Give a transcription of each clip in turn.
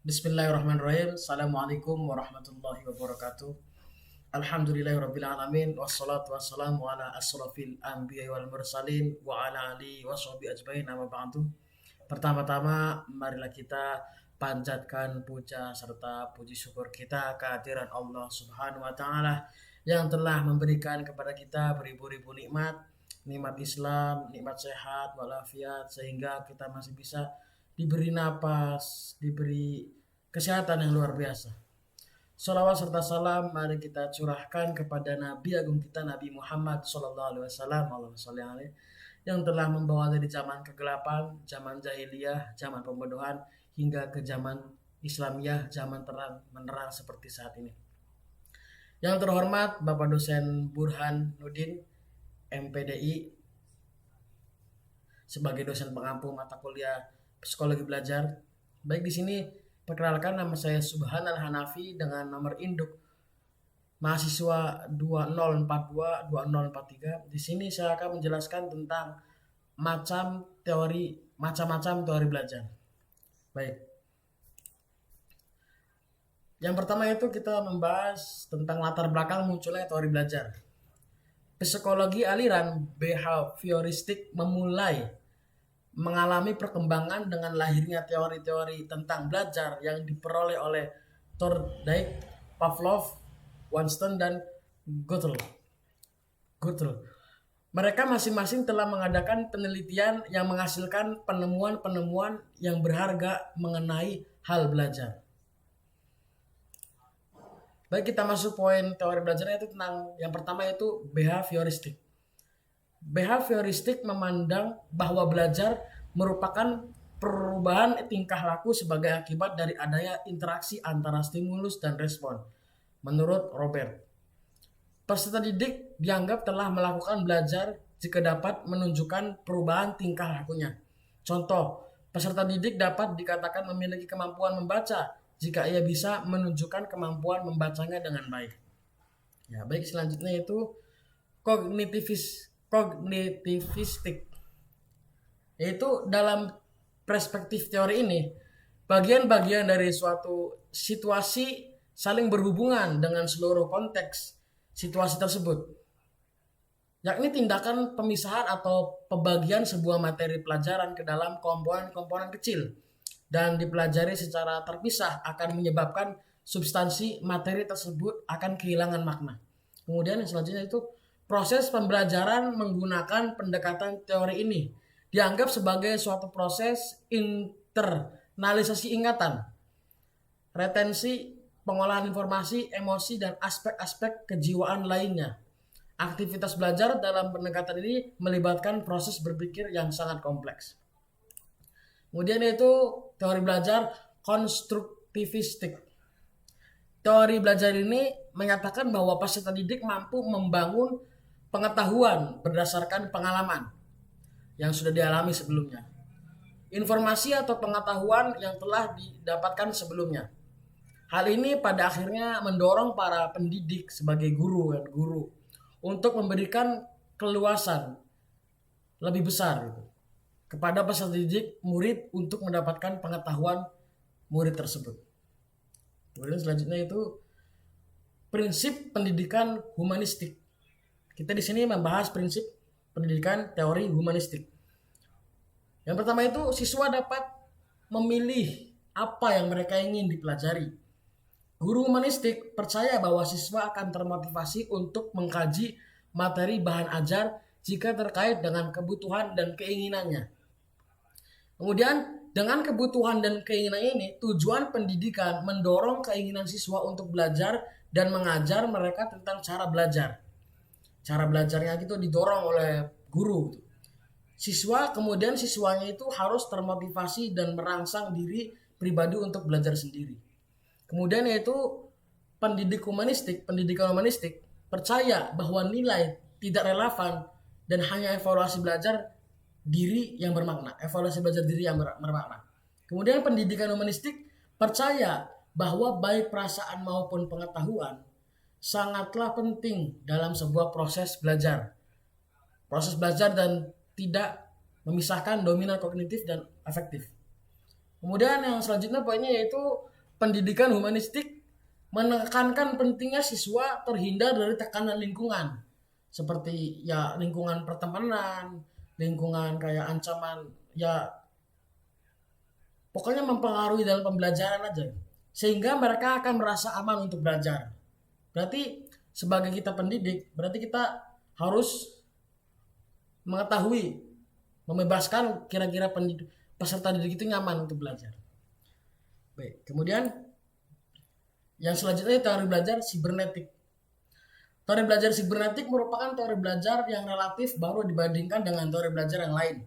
Bismillahirrahmanirrahim. Assalamualaikum warahmatullahi wabarakatuh. Alhamdulillahirrabbilalamin. Wassalatu wassalamu ala asrafil anbiya wal mursalin wa ala alihi wa sahbihi ajmain, amma ba'du. Pertama-tama marilah kita panjatkan puja serta puji syukur kita kehadiran Allah Subhanahu wa taala yang telah memberikan kepada kita beribu-ribu nikmat, nikmat Islam, nikmat sehat walafiat, sehingga kita masih bisa diberi napas, diberi kesehatan yang luar biasa. Salawat serta salam mari kita curahkan kepada Nabi Agung kita Nabi Muhammad Sallallahu Alaihi Wasallam, yang telah membawa dari zaman kegelapan, zaman jahiliyah, zaman pembodohan hingga ke zaman Islamiyah, zaman terang menerang seperti saat ini. Yang terhormat Bapak Dosen Burhan Nudin, MPDI, sebagai dosen pengampu mata kuliah psikologi belajar. Baik, di sini perkenalkan, nama saya Subhan Al-Hanafi dengan nomor induk mahasiswa 2042-2043. Di sini saya akan menjelaskan tentang macam-macam teori belajar. Baik. Yang pertama itu kita membahas tentang latar belakang munculnya teori belajar. Psikologi aliran behavioristik memulai mengalami perkembangan dengan lahirnya teori-teori tentang belajar yang diperoleh oleh Thorndike, Pavlov, Wanston, dan Gottl. Mereka masing-masing telah mengadakan penelitian yang menghasilkan penemuan-penemuan yang berharga mengenai hal belajar. Baik, kita masuk poin teori belajarnya, itu tentang yang pertama yaitu behavioristik. Behavioristik memandang bahwa belajar merupakan perubahan tingkah laku sebagai akibat dari adanya interaksi antara stimulus dan respon. Menurut Robert, peserta didik dianggap telah melakukan belajar jika dapat menunjukkan perubahan tingkah lakunya. Contoh, peserta didik dapat dikatakan memiliki kemampuan membaca jika ia bisa menunjukkan kemampuan membacanya dengan baik. Ya, baik, selanjutnya itu kognitivistik. Yaitu dalam perspektif teori ini, bagian-bagian dari suatu situasi saling berhubungan dengan seluruh konteks situasi tersebut, yakni tindakan pemisahan atau pembagian sebuah materi pelajaran ke dalam komponen-komponen kecil dan dipelajari secara terpisah akan menyebabkan substansi materi tersebut akan kehilangan makna. Kemudian yang selanjutnya itu proses pembelajaran menggunakan pendekatan teori ini dianggap sebagai suatu proses internalisasi ingatan, retensi, pengolahan informasi, emosi, dan aspek-aspek kejiwaan lainnya. Aktivitas belajar dalam pendekatan ini melibatkan proses berpikir yang sangat kompleks. Kemudian itu teori belajar konstruktivistik. Teori belajar ini menyatakan bahwa peserta didik mampu membangun pengetahuan berdasarkan pengalaman yang sudah dialami sebelumnya, informasi atau pengetahuan yang telah didapatkan sebelumnya. Hal ini pada akhirnya mendorong para pendidik sebagai guru untuk memberikan keluasan lebih besar kepada peserta didik murid untuk mendapatkan pengetahuan murid tersebut. Kemudian selanjutnya itu prinsip pendidikan humanistik. Kita di sini membahas prinsip pendidikan teori humanistik. Yang pertama itu siswa dapat memilih apa yang mereka ingin dipelajari. Guru humanistik percaya bahwa siswa akan termotivasi untuk mengkaji materi bahan ajar jika terkait dengan kebutuhan dan keinginannya. Kemudian dengan kebutuhan dan keinginan ini, tujuan pendidikan mendorong keinginan siswa untuk belajar dan mengajar mereka tentang cara belajar. Cara belajarnya itu didorong oleh guru. Siswanya itu harus termotivasi dan merangsang diri pribadi untuk belajar sendiri. Kemudian yaitu pendidikan humanistik percaya bahwa nilai tidak relevan dan hanya evaluasi belajar diri yang bermakna. Kemudian pendidikan humanistik percaya bahwa baik perasaan maupun pengetahuan sangatlah penting dalam sebuah proses belajar. Proses belajar dan tidak memisahkan dominan kognitif dan afektif. Kemudian yang selanjutnya poinnya yaitu pendidikan humanistik menekankan pentingnya siswa terhindar dari tekanan lingkungan, seperti ya lingkungan pertemanan, lingkungan kayak ancaman, ya pokoknya mempengaruhi dalam pembelajaran aja, sehingga mereka akan merasa aman untuk belajar. Berarti sebagai kita pendidik, berarti kita harus mengetahui, membebaskan kira-kira peserta didik itu nyaman untuk belajar. Baik, kemudian yang selanjutnya teori belajar sibernetik. Teori belajar sibernetik merupakan teori belajar yang relatif baru dibandingkan dengan teori belajar yang lain.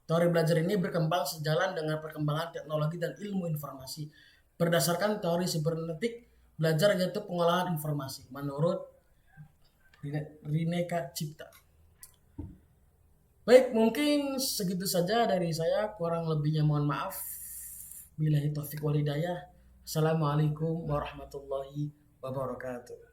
Teori belajar ini berkembang sejalan dengan perkembangan teknologi dan ilmu informasi. Berdasarkan teori sibernetik belajar yaitu pengolahan informasi menurut Rineka Cipta. Baik, mungkin segitu saja dari saya. Kurang lebihnya mohon maaf. Billahi taufiq wal hidayah. Assalamualaikum warahmatullahi wabarakatuh.